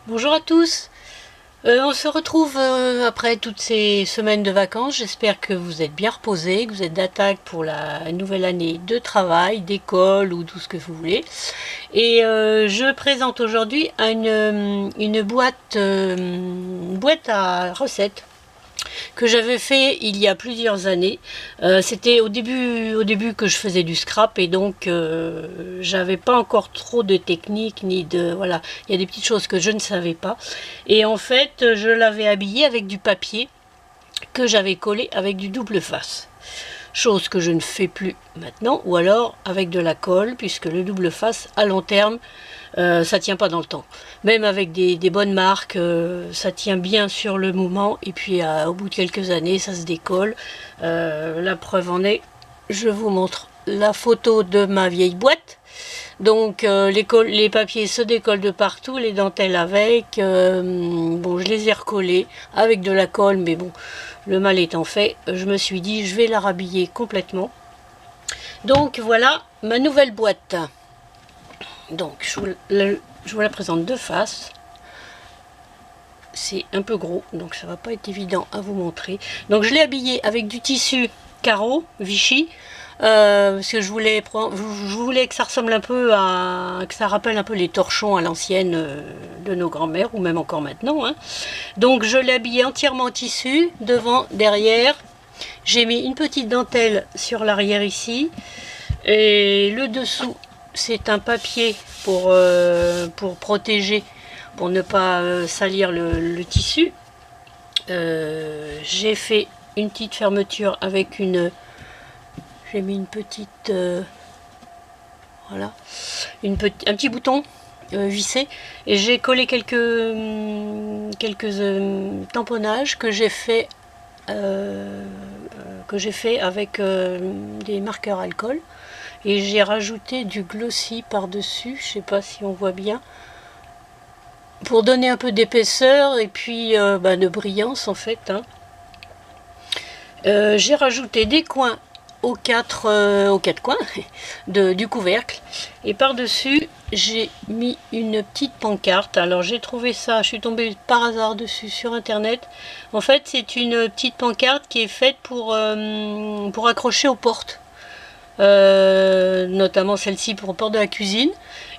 Bonjour à tous. On se retrouve après toutes ces semaines de vacances. J'espère que vous êtes bien reposés, que vous êtes d'attaque pour la nouvelle année de travail, d'école ou tout ce que vous voulez. Et je présente aujourd'hui une boîte à recettes que j'avais fait il y a plusieurs années. C'était au début que je faisais du scrap et donc j'avais pas encore trop de technique ni de voilà. Il y a des petites choses que je ne savais pas. Et en fait, je l'avais habillé avec du papier que j'avais collé avec du double face. Chose que je ne fais plus maintenant, ou alors avec de la colle, puisque le double face à long terme, ça tient pas dans le temps. Même avec des bonnes marques, ça tient bien sur le moment, et puis au bout de quelques années, ça se décolle. La preuve en est, je vous montre la photo de ma vieille boîte. Donc les papiers se décollent de partout, les dentelles avec. Bon, je les ai recollés avec de la colle, mais bon, le mal étant fait, je me suis dit je vais la rhabiller complètement. Donc voilà ma nouvelle boîte. Donc je vous la présente de face. C'est un peu gros, donc ça va pas être évident à vous montrer. Donc je l'ai habillé avec du tissu carreau Vichy. Parce que je voulais que ça ressemble un peu que ça rappelle un peu les torchons à l'ancienne de nos grands-mères, ou même encore maintenant, hein. Donc je l'ai habillé entièrement en tissu, devant, derrière. J'ai mis une petite dentelle sur l'arrière ici. Et le dessous, c'est un papier pour protéger, pour ne pas salir le tissu. J'ai fait une petite fermeture avec j'ai mis une petite voilà, un petit bouton vissé, et j'ai collé quelques tamponnages que j'ai fait avec des marqueurs alcool, et j'ai rajouté du glossy par dessus, je sais pas si on voit bien, pour donner un peu d'épaisseur et puis de brillance en fait, hein. J'ai rajouté des coins aux quatre coins du couvercle, et par dessus j'ai mis une petite pancarte. Alors j'ai trouvé ça, je suis tombée par hasard dessus sur internet. En fait, c'est une petite pancarte qui est faite pour accrocher aux portes, notamment celle-ci pour porte de la cuisine.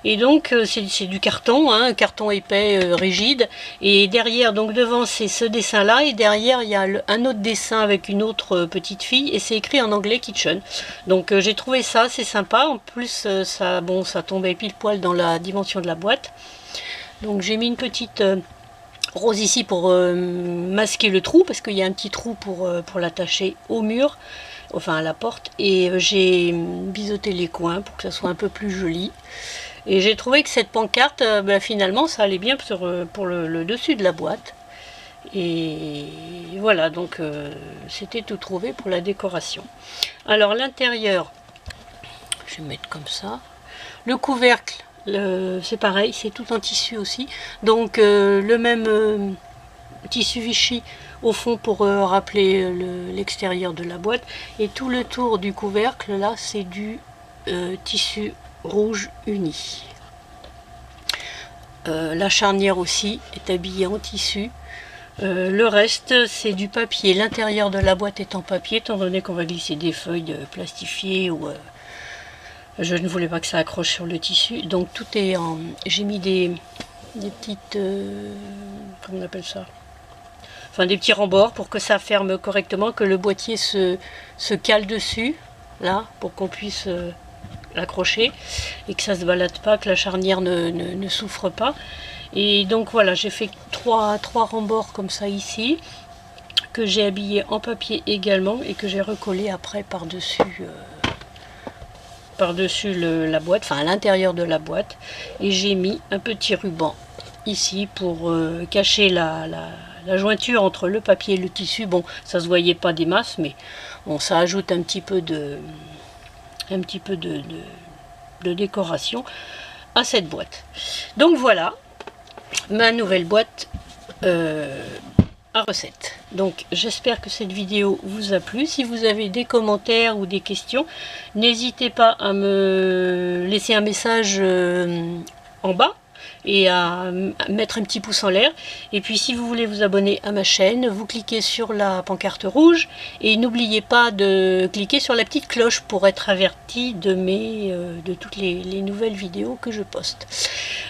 Et donc c'est du carton, hein, un carton épais, rigide, et derrière, donc devant c'est ce dessin là, et derrière il y a un autre dessin avec une autre petite fille, et c'est écrit en anglais kitchen. Donc j'ai trouvé ça, c'est sympa. En plus ça tombait pile poil dans la dimension de la boîte. Donc j'ai mis une petite rose ici pour masquer le trou, parce qu'il y a un petit trou pour l'attacher au mur, enfin à la porte, et j'ai biseauté les coins pour que ça soit un peu plus joli. Et j'ai trouvé que cette pancarte, finalement, ça allait bien pour le dessus de la boîte. Et voilà, donc c'était tout trouvé pour la décoration. Alors l'intérieur, je vais mettre comme ça. Le couvercle, c'est pareil, c'est tout en tissu aussi. Donc le même tissu Vichy au fond pour rappeler l'extérieur de la boîte. Et tout le tour du couvercle, là, c'est du tissu rouge uni. La charnière aussi est habillée en tissu. Le reste c'est du papier. L'intérieur de la boîte est en papier, étant donné qu'on va glisser des feuilles plastifiées, ou je ne voulais pas que ça accroche sur le tissu. Donc tout est en... J'ai mis des petites... comment on appelle ça, enfin des petits rembords pour que ça ferme correctement, que le boîtier se cale dessus, là, pour qu'on puisse l'accrocher et que ça se balade pas, que la charnière ne souffre pas. Et donc voilà, j'ai fait trois rembords comme ça ici, que j'ai habillé en papier également, et que j'ai recollé après par-dessus la boîte, enfin à l'intérieur de la boîte. Et j'ai mis un petit ruban ici pour cacher la jointure entre le papier et le tissu. Bon, ça se voyait pas des masses, mais bon, ça ajoute un petit peu de décoration à cette boîte. Donc voilà ma nouvelle boîte à recettes. Donc j'espère que cette vidéo vous a plu. Si vous avez des commentaires ou des questions, n'hésitez pas à me laisser un message en bas. et à mettre un petit pouce en l'air. Et puis si vous voulez vous abonner à ma chaîne, vous cliquez sur la pancarte rouge et n'oubliez pas de cliquer sur la petite cloche pour être averti de toutes les nouvelles vidéos que je poste.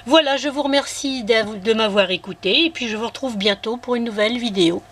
Voilà, je vous remercie de m'avoir écouté et puis je vous retrouve bientôt pour une nouvelle vidéo.